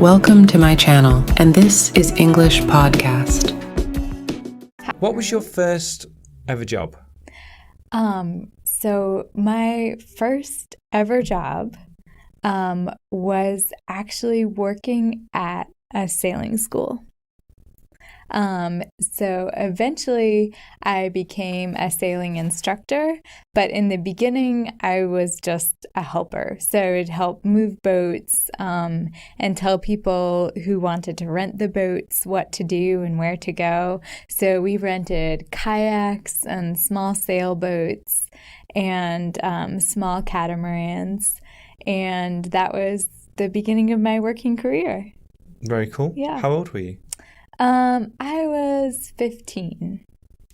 Welcome to my channel, and this is English Podcast. What was your first ever job? So my first ever job was actually working at a sailing school. So eventually I became a sailing instructor, but in the beginning I was just a helper. So I would help move boats and tell people who wanted to rent the boats what to do and where to go. So we rented kayaks and small sailboats and small catamarans, and that was the beginning of my working career. Very cool. Yeah. How old were you? I was 15.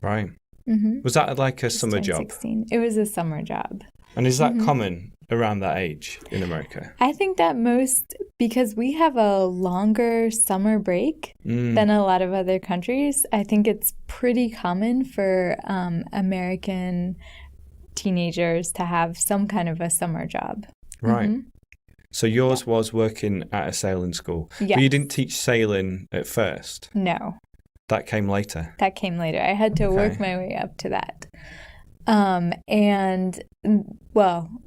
Right. Mm-hmm. Was that like a summer job? 16. It was a summer job. And is that common around that age in America? I think that because we have a longer summer break than a lot of other countries, I think it's pretty common for American teenagers to have some kind of a summer job. Right. Mm-hmm. So yours was working at a sailing school. Yes. But you didn't teach sailing at first? No. That came later? That came later. I had to work my way up to that.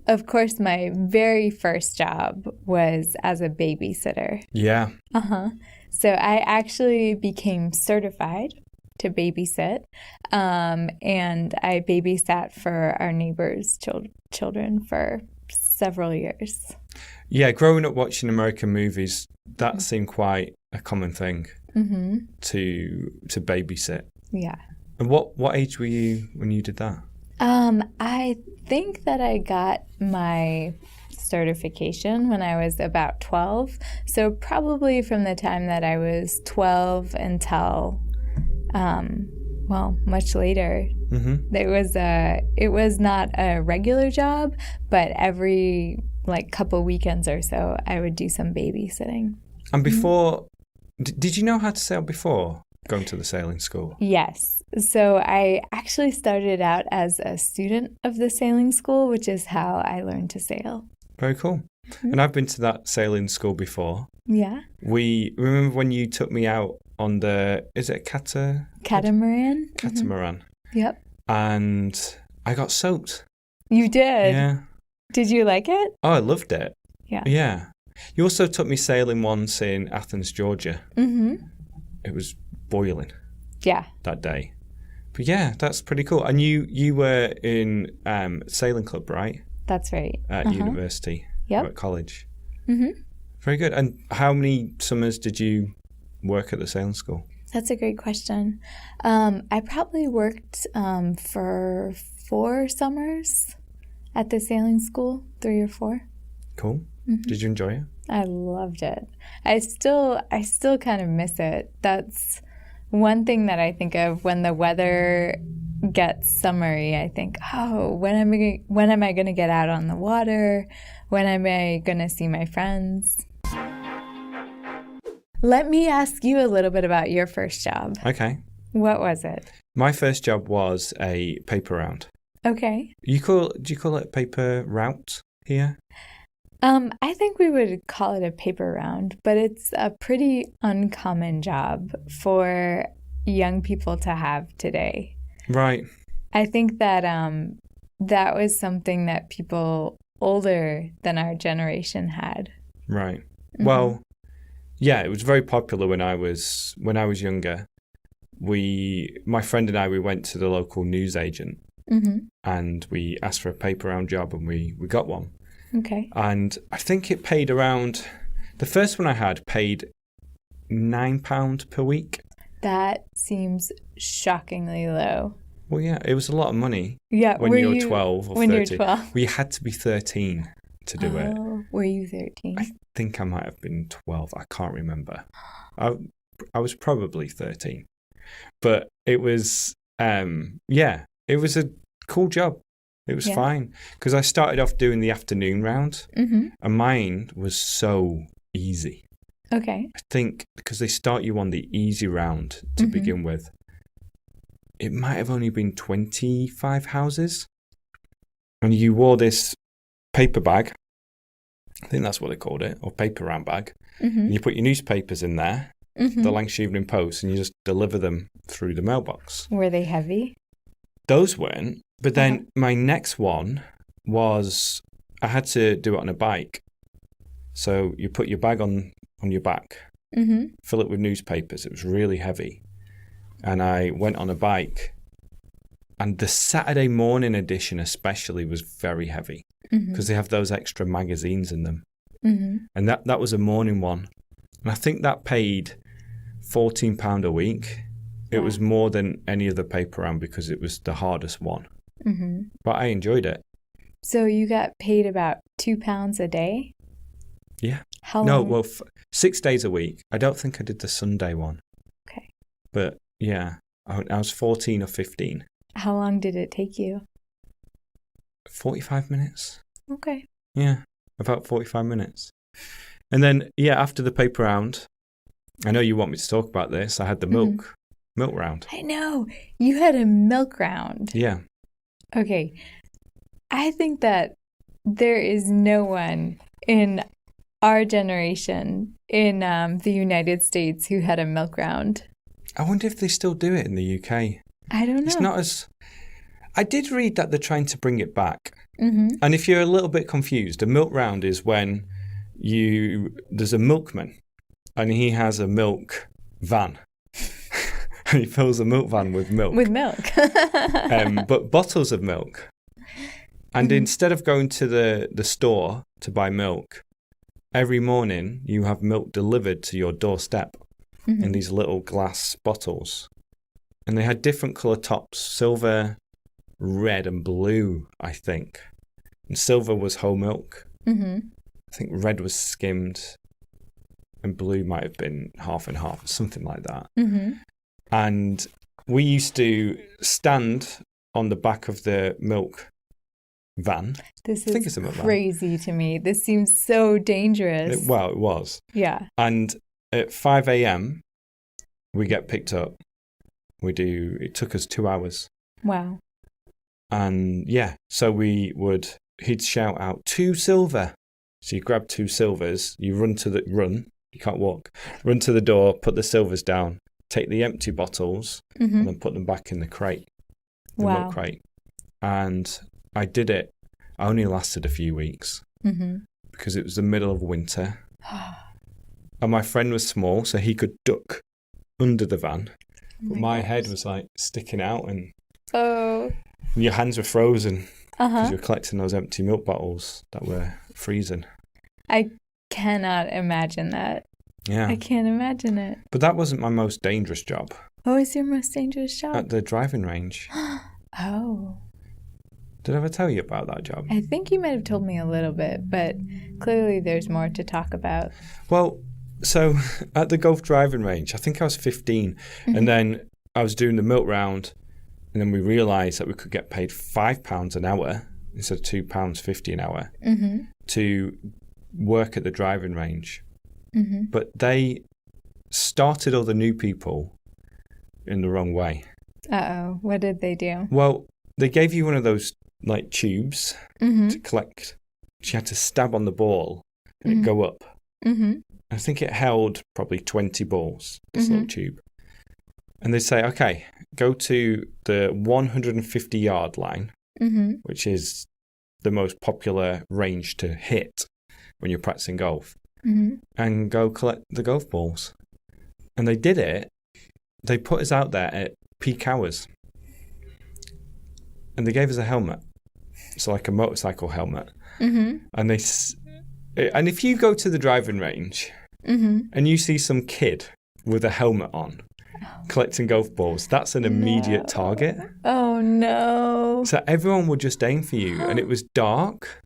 Of course, my very first job was as a babysitter. Yeah. So I actually became certified to babysit, and I babysat for our neighbors' children for several years. Yeah, growing up watching American movies, that seemed quite a common thing to babysit. Yeah. And what age were you when you did that? I think that I got my certification when I was about 12. So probably from the time that I was 12 until, much later. Mm-hmm. It was not a regular job, but every couple weekends or so, I would do some babysitting. And before, did you know how to sail before going to the sailing school? Yes. So I actually started out as a student of the sailing school, which is how I learned to sail. Very cool. Mm-hmm. And I've been to that sailing school before. Yeah. Remember when you took me out on is it a catamaran? Catamaran. Mm-hmm. Yep. And I got soaked. You did? Yeah. Did you like it? Oh, I loved it. Yeah. Yeah. You also took me sailing once in Athens, Georgia. Mm-hmm. It was boiling. Yeah. That day. But yeah, that's pretty cool. And you were in sailing club, right? That's right. At university. Yep. Or at college. Mm-hmm. Very good. And how many summers did you work at the sailing school? That's a great question. I probably worked for 4 summers at the sailing school, 3 or 4. Cool. Mm-hmm. Did you enjoy it? I loved it. I still kind of miss it. That's one thing that I think of when the weather gets summery. I think, when am I going to get out on the water? When am I going to see my friends? Let me ask you a little bit about your first job. Okay. What was it? My first job was a paper round. Okay. Do you call it paper route here? I think we would call it a paper round, but it's a pretty uncommon job for young people to have today. Right. I think that that was something that people older than our generation had. Right. Mm-hmm. Well, yeah, it was very popular when I was younger. My friend and I, we went to the local newsagent and we asked for a paper round job, and we got one. Okay. And I think it paid around, the first one I had paid £9 per week. That seems shockingly low. Well, yeah, it was a lot of money. Yeah, when you were 12 or 13. When you were 12. We had to be 13 to do it. Were you 13? I think I might have been 12. I can't remember. I was probably 13. But it was, it was a cool job. It was fine. Because I started off doing the afternoon round, and mine was so easy. Okay. I think because they start you on the easy round to begin with. It might have only been 25 houses. And you wore this paper bag. I think that's what they called it, or paper round bag. And you put your newspapers in there, Mm-hmm. the Lancashire Evening Post, and you just deliver them through the mailbox. Were they heavy? Those weren't. But then my next one was I had to do it on a bike. So you put your bag on your back, fill it with newspapers. It was really heavy. And I went on a bike. And the Saturday morning edition especially was very heavy because they have those extra magazines in them. And that was a morning one. And I think that paid £14 a week. It was more than any other paper round because it was the hardest one. But I enjoyed it. So you got paid about £2 a day? Yeah. How long? No, well, 6 days a week. I don't think I did the Sunday one. Okay. But yeah, I was 14 or 15. How long did it take you? 45 minutes. Okay. Yeah, about 45 minutes. And then, after the paper round, I know you want me to talk about this. I had the milk round. I know. You had a milk round. Yeah. Okay. I think that there is no one in our generation in the United States who had a milk round. I wonder if they still do it in the UK. I don't know. It's not as... I did read that they're trying to bring it back. And if you're a little bit confused, a milk round is when there's a milkman and he has a milk van. And he fills a milk van with milk. With milk. But bottles of milk. And instead of going to the store to buy milk, every morning you have milk delivered to your doorstep in these little glass bottles. And they had different colour tops, silver, red and blue, I think. And silver was whole milk. I think red was skimmed and blue might have been half and half, something like that. And we used to stand on the back of the milk van. This I think is it's a milk van. crazy to me. This seems so dangerous. It was. Yeah. And at 5 a.m, we get picked up. It took us 2 hours. Wow. And so he'd shout out, 2 silver. So you grab 2 silvers, you you can't walk, run to the door, put the silvers down, take the empty bottles, and then put them back in the crate, the milk crate. And I did it. I only lasted a few weeks because it was the middle of winter. And my friend was small, so he could duck under the van. But my head was like sticking out and your hands were frozen because you were collecting those empty milk bottles that were freezing. I cannot imagine that. Yeah. I can't imagine it. But that wasn't my most dangerous job. What was your most dangerous job? At the driving range. Oh. Did I ever tell you about that job? I think you might have told me a little bit, but clearly there's more to talk about. Well, so at the golf driving range, I think I was 15, and then I was doing the milk round, and then we realised that we could get paid £5 an hour instead of £2.50 an hour to work at the driving range. But they started all the new people in the wrong way. Uh-oh. What did they do? Well, they gave you one of those like tubes to collect. She had to stab on the ball and it'd go up. I think it held probably 20 balls, this little tube. And they'd say, okay, go to the 150-yard line, which is the most popular range to hit when you're practicing golf, and go collect the golf balls. And they did it. They put us out there at peak hours. And they gave us a helmet. So like a motorcycle helmet. And and if you go to the driving range and you see some kid with a helmet on collecting golf balls, that's an immediate target. Oh, no. So everyone would just aim for you. And it was dark.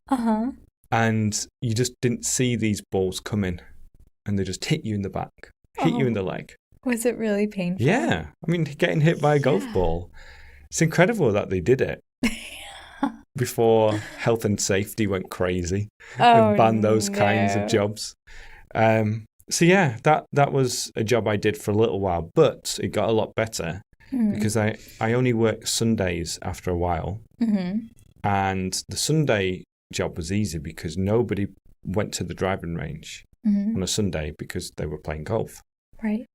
And you just didn't see these balls coming. And they just hit you in the back, hit you in the leg. Was it really painful? Yeah. I mean, getting hit by a golf ball. It's incredible that they did it before health and safety went crazy and banned those kinds of jobs. So yeah, that was a job I did for a little while, but it got a lot better because I only worked Sundays after a while. And the Sunday job was easy because nobody went to the driving range. on a Sunday because they were playing golf. Right.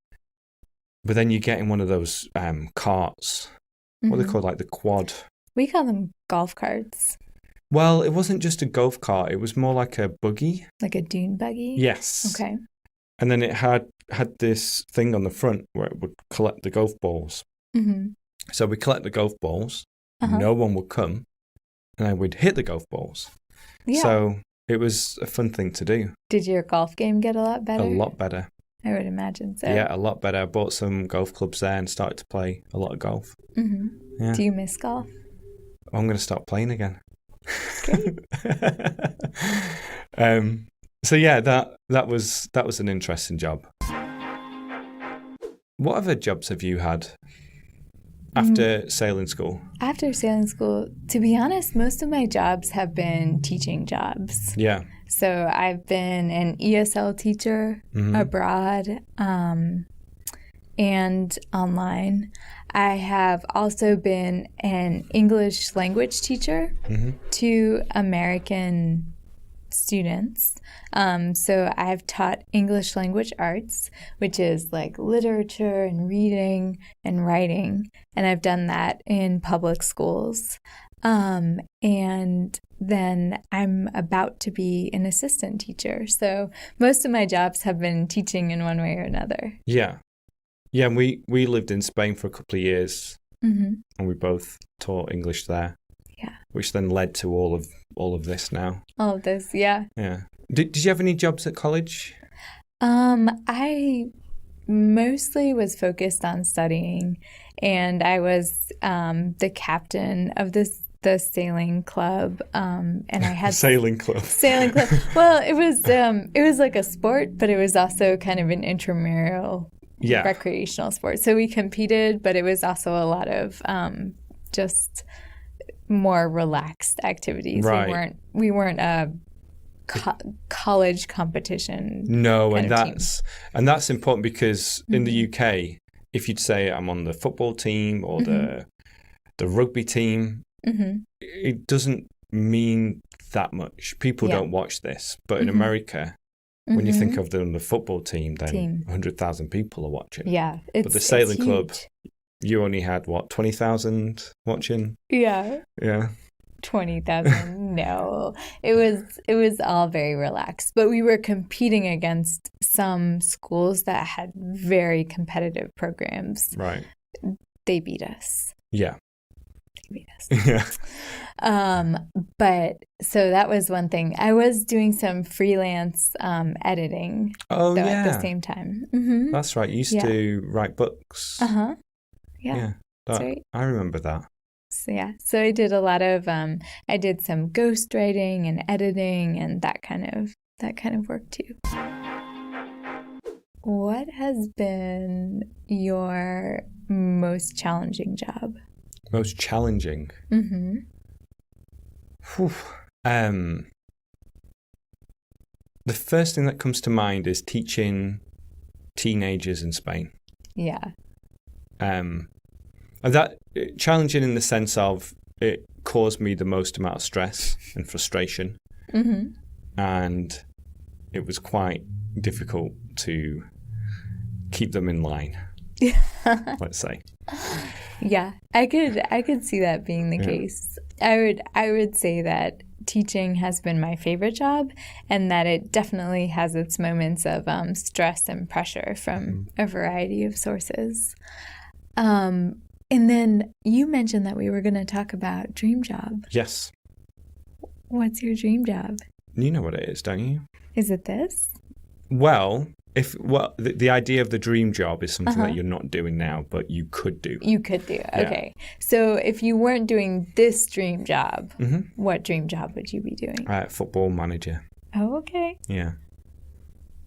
But then you get in one of those carts. What are they called? Like the quad. We call them golf carts. Well, it wasn't just a golf cart. It was more like a buggy. Like a dune buggy? Yes. Okay. And then it had this thing on the front where it would collect the golf balls. So we collect the golf balls. No one would come. And then we'd hit the golf balls. Yeah. So it was a fun thing to do. Did your golf game get a lot better? A lot better. I would imagine so. Yeah, a lot better. I bought some golf clubs there and started to play a lot of golf. Yeah. Do you miss golf? I'm going to start playing again. Great. So yeah, that was an interesting job. What other jobs have you had after sailing school? After sailing school, to be honest, most of my jobs have been teaching jobs. Yeah. So I've been an ESL teacher abroad and online. I have also been an English language teacher to American students. So I've taught English language arts, which is like literature and reading and writing. And I've done that in public schools. And then I'm about to be an assistant teacher. So most of my jobs have been teaching in one way or another. Yeah. Yeah, we lived in Spain for a couple of years, and we both taught English there. Yeah, which then led to all of this now. All of this, yeah. Yeah. Did you have any jobs at college? I mostly was focused on studying, and I was the captain of the sailing club, and I had sailing club. Sailing club. Well, it was like a sport, but it was also kind of an intramural. Yeah. Recreational sport. So we competed, but it was also a lot of just more relaxed activities. Right. We weren't a college competition. No, and that's important because in the UK, if you'd say I'm on the football team or the rugby team, it doesn't mean that much. People don't watch this, but in America. When you think of the football team, then 100,000 people are watching. Yeah. But the sailing club, you only had, 20,000 watching? Yeah. Yeah. 20,000. No. It was all very relaxed. But we were competing against some schools that had very competitive programs. Right. They beat us. Yeah. Yeah. But so that was one thing. I was doing some freelance editing. Oh, yeah. At the same time. That's right. You used to write books. Yeah. That's right. I remember that. So, yeah. So I did a lot of I did some ghostwriting and editing and that kind of work too. What has been your most challenging job? Most challenging? The first thing that comes to mind is teaching teenagers in Spain. Yeah. And that challenging in the sense of it caused me the most amount of stress and frustration. And it was quite difficult to keep them in line, let's say. Yeah, I could see that being the case. I would say that teaching has been my favorite job, and that it definitely has its moments of stress and pressure from a variety of sources. And then you mentioned that we were going to talk about dream job. Yes. What's your dream job? You know what it is, don't you? Is it this? Well, the idea of the dream job is something that you're not doing now, but you could do. You could do. Okay. So if you weren't doing this dream job, what dream job would you be doing? Football manager. Oh, okay. Yeah.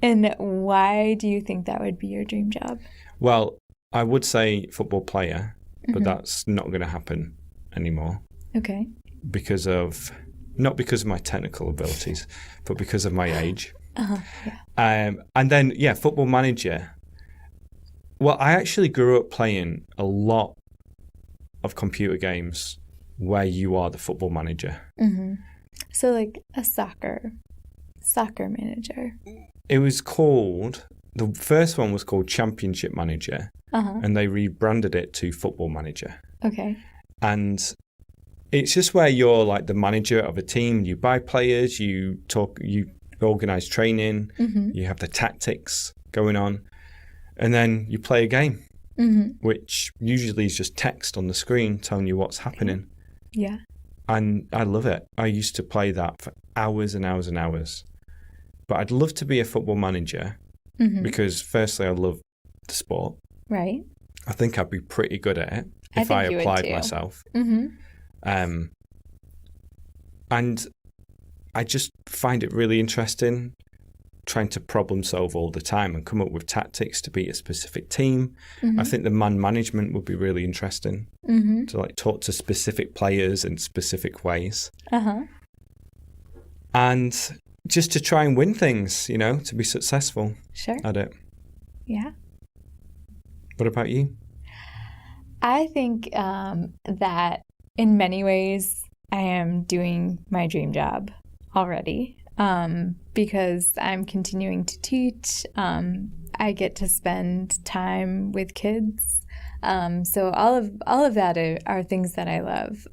And why do you think that would be your dream job? Well, I would say football player, but that's not going to happen anymore. Okay. Not because of my technical abilities, but because of my age. Yeah. And then, football manager. Well, I actually grew up playing a lot of computer games where you are the football manager. So like a soccer Soccer manager. It was called, the first one was called Championship Manager, and they rebranded it to Football Manager. Okay. And it's just where you're like the manager of a team. You buy players, you organize training, you have the tactics going on, and then you play a game, which usually is just text on the screen telling you what's happening. Yeah. And I love it. I used to play that for hours and hours and hours. But I'd love to be a football manager because firstly, I love the sport. Right. I think I'd be pretty good at it if I applied myself. And I just find it really interesting trying to problem solve all the time and come up with tactics to beat a specific team. I think the man management would be really interesting to like talk to specific players in specific ways. And just to try and win things, you know, to be successful at it. Yeah. What about you? I think that in many ways I am doing my dream job already because I'm continuing to teach. I get to spend time with kids. So all of that are things that I love.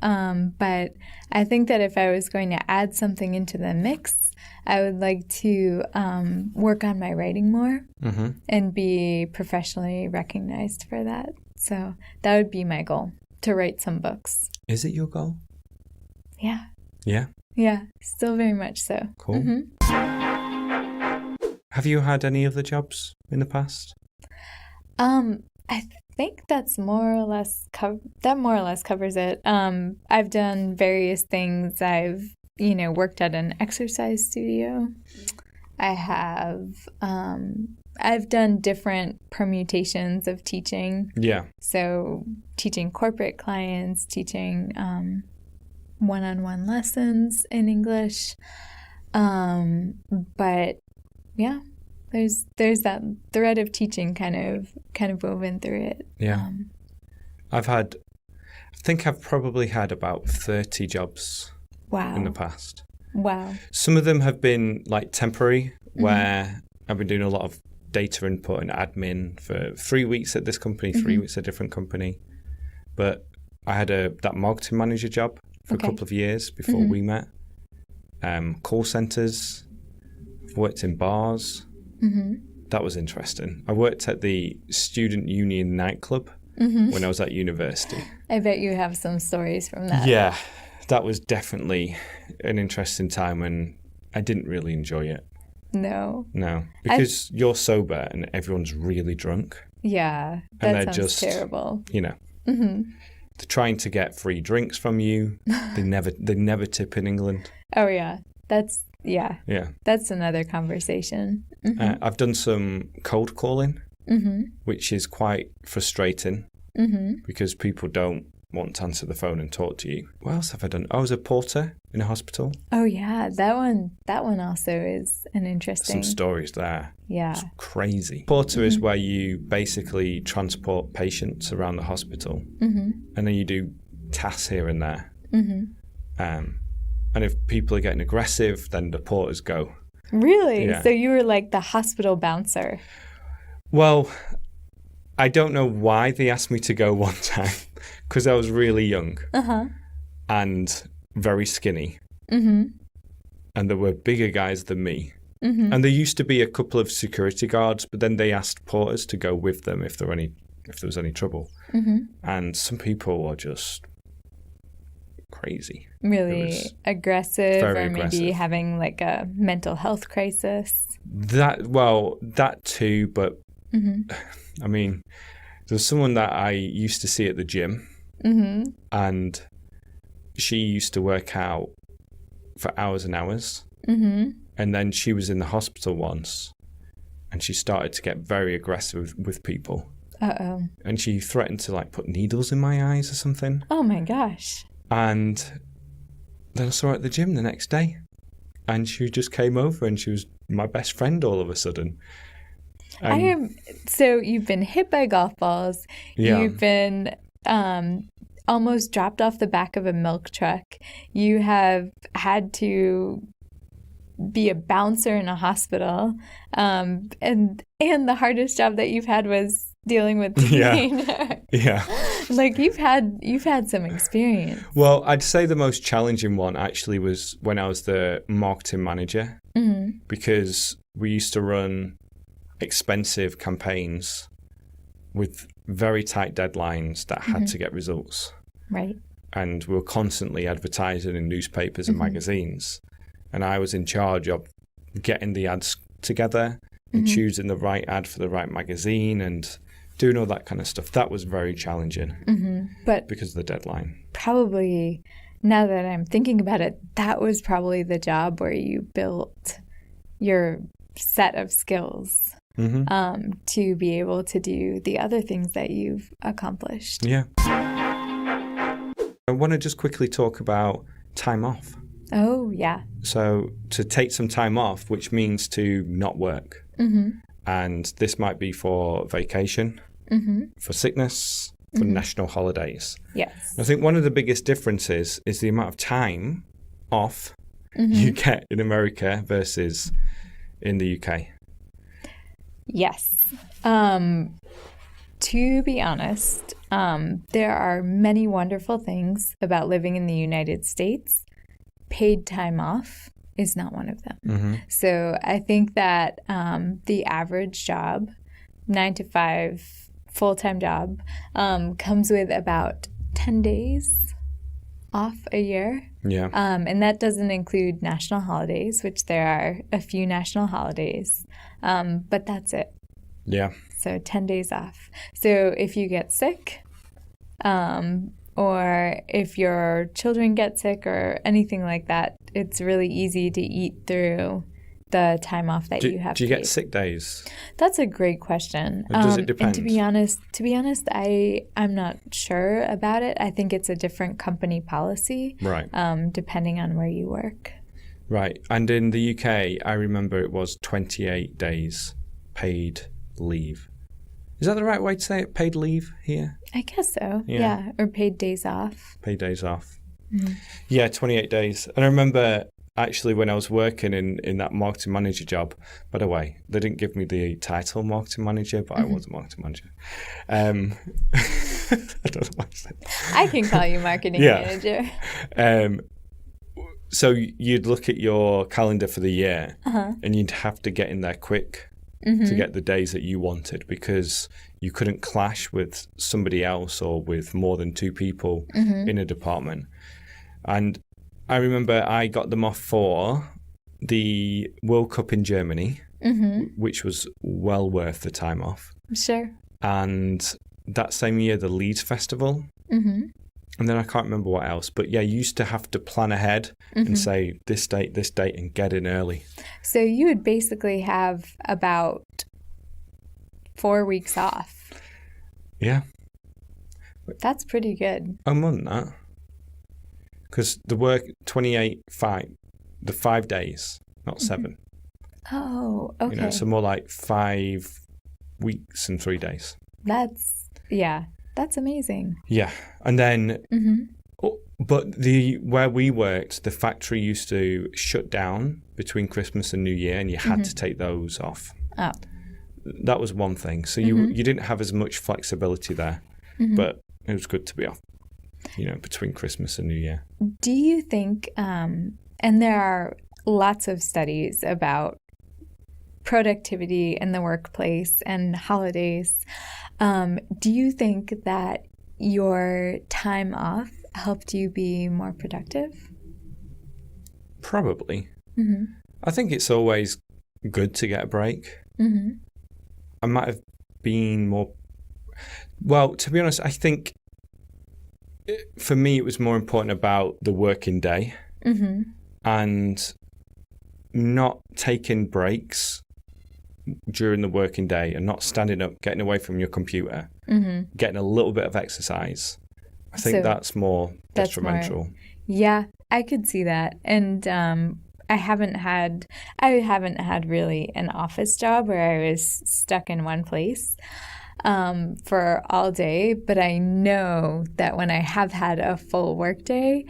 But I think that if I was going to add something into the mix, I would like to work on my writing more and be professionally recognized for that. So that would be my goal, to write some books. Is it your goal? Yeah. Yeah? Yeah, still very much so. Cool. Have you had any other jobs in the past? I think that's more or less covers it. I've done various things. I've worked at an exercise studio. I have I've done different permutations of teaching. Yeah. So teaching corporate clients, teaching one-on-one lessons in English. But yeah, there's that thread of teaching kind of woven through it. Yeah. I think I've probably had about 30 jobs in the past. Wow. Some of them have been like temporary, where I've been doing a lot of data input and admin for 3 weeks at this company, 3 weeks at a different company. But I had that marketing manager job for a couple of years before we met. Call centers, I've worked in bars. That was interesting. I worked at the Student Union nightclub when I was at university. I bet you have some stories from that. Yeah, that was definitely an interesting time, and I didn't really enjoy it. No, because you're sober and everyone's really drunk. Yeah, that sounds terrible. They're trying to get free drinks from you. They never tip in England. Oh yeah, that's another conversation. I've done some cold calling, which is quite frustrating because people don't want to answer the phone and talk to you. What else have I done? I was a porter in a hospital. Oh yeah, that one also is an interesting. Some stories there. Yeah. It's crazy. Porter is where you basically transport patients around the hospital, and then you do tasks here and there. And if people are getting aggressive, then the porters go. Really? Yeah. So you were like the hospital bouncer. Well, I don't know why they asked me to go one time, because I was really young and very skinny. And there were bigger guys than me. And there used to be a couple of security guards, but then they asked porters to go with them if there was any trouble. And some people are just crazy. Really aggressive, or maybe having like a mental health crisis. That too, but I mean, there's someone that I used to see at the gym, and she used to work out for hours and hours, and then she was in the hospital once, and she started to get very aggressive with people. And she threatened to like put needles in my eyes or something. Oh my gosh. And then I saw her at the gym the next day, and she just came over, and she was my best friend all of a sudden. So you've been hit by golf balls. Yeah. You've been almost dropped off the back of a milk truck. You have had to be a bouncer in a hospital, and the hardest job that you've had was dealing with teenagers. Yeah. Like you've had some experience. Well, I'd say the most challenging one actually was when I was the marketing manager, because we used to run expensive campaigns with very tight deadlines that had to get results. Right. And we were constantly advertising in newspapers and magazines. And I was in charge of getting the ads together and choosing the right ad for the right magazine and doing all that kind of stuff. That was very challenging, but because of the deadline. Probably, now that I'm thinking about it, that was probably the job where you built your set of skills to be able to do the other things that you've accomplished. Yeah. I want to just quickly talk about time off. Oh, yeah. So to take some time off, which means to not work. And this might be for vacation, for sickness, for national holidays. Yes. I think one of the biggest differences is the amount of time off you get in America versus in the UK. Yes. To be honest, there are many wonderful things about living in the United States. Paid time off is not one of them. So I think that the average job, 9 to 5, full-time job, comes with about 10 days off a year. Yeah. And that doesn't include national holidays, which there are a few national holidays, but that's it. Yeah. So 10 days off. So if you get sick, or if your children get sick or anything like that, it's really easy to eat through the time off that you have. Do you paid. get sick days? That's a great question. Or does it depend? And to be honest, I'm not sure about it. I think it's a different company policy, Right. Depending on where you work. Right. And in the UK, I remember it was 28 days paid leave. Is that the right way to say it? Paid leave here? I guess so. Yeah. Yeah. Or paid days off. Paid days off. Yeah, 28 days. And I remember actually when I was working in that marketing manager job, by the way, they didn't give me the title marketing manager, but I was a marketing manager. I don't know why I said that. I can call you marketing manager. So you'd look at your calendar for the year and you'd have to get in there quick to get the days that you wanted, because you couldn't clash with somebody else or with more than 2 people in a department. And I remember I got them off for the World Cup in Germany, which was well worth the time off. Sure. And that same year, the Leeds Festival. And then I can't remember what else. But yeah, you used to have to plan ahead and say this date, and get in early. So you would basically have about 4 weeks off. Yeah. That's pretty good. Oh, more than that. Because the work, 5 days, not 7. Oh, okay. You know, so more like 5 weeks and 3 days. That's amazing. Yeah. And then, but where we worked, the factory used to shut down between Christmas and New Year, and you had to take those off. Oh. That was one thing. So you didn't have as much flexibility there, but it was good to be off, you know, between Christmas and New Year. Do you think, and there are lots of studies about productivity in the workplace and holidays, do you think that your time off helped you be more productive? Probably. I think it's always good to get a break. I might have been more... Well, to be honest, I think for me it was more important about the working day and not taking breaks during the working day and not standing up, getting away from your computer, getting a little bit of exercise. I think that's more detrimental. Yeah, I could see that. And I haven't had really an office job where I was stuck in one place for all day, but I know that when I have had a full work day,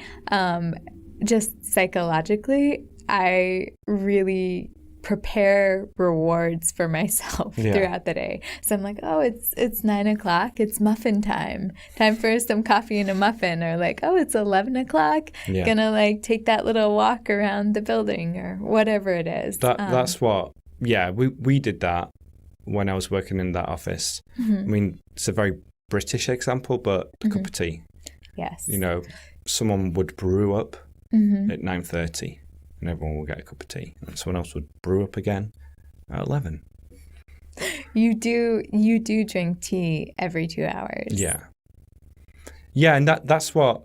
just psychologically, I really prepare rewards for myself throughout the day. So I'm like, oh, it's 9 o'clock. It's muffin time. Time for some coffee and a muffin. Or like, oh, it's 11 o'clock. Gonna like take that little walk around the building or whatever it is. That's what, we did that when I was working in that office. I mean, it's a very British example, but a cup of tea. Yes. You know, someone would brew up at 9:30. And everyone will get a cup of tea. And someone else would brew up again at 11. You do drink tea every 2 hours. Yeah. Yeah, and that's what,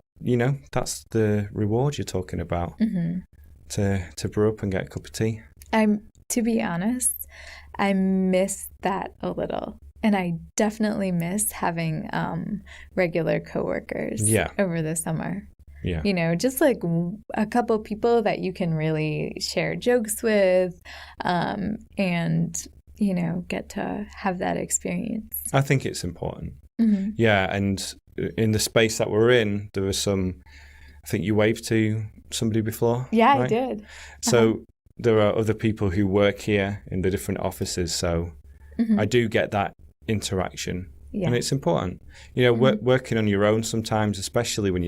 that's the reward you're talking about. To brew up and get a cup of tea. To be honest, I miss that a little. And I definitely miss having regular coworkers over the summer. Yeah. Just like a couple people that you can really share jokes with and, get to have that experience. I think it's important. Yeah. And in the space that we're in, there was I think you waved to somebody before. Yeah, right? I did. So there are other people who work here in the different offices. So I do get that interaction. Yeah. And it's important. Working on your own sometimes, especially when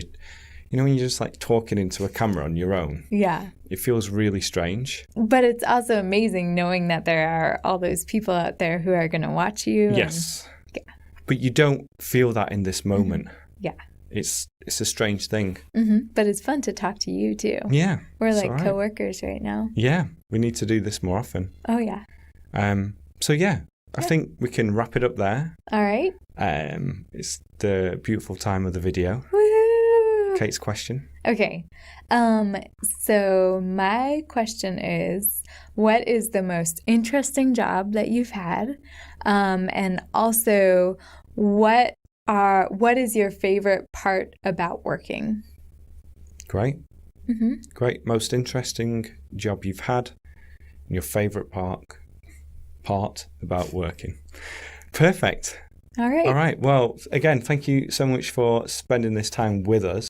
when you're just like talking into a camera on your own. Yeah. It feels really strange. But it's also amazing knowing that there are all those people out there who are going to watch you. Yes. But you don't feel that in this moment. Yeah. It's a strange thing. But it's fun to talk to you too. Yeah. We're like coworkers right now. Yeah. We need to do this more often. Oh, yeah. So, I think we can wrap it up there. All right. It's the beautiful time of the video. Woo! Kate's question. Okay. So my question is, what is the most interesting job that you've had? And also, what is your favorite part about working? Great. Great. Most interesting job you've had, and your favorite part about working. Perfect. All right. All right. Well, again, thank you so much for spending this time with us.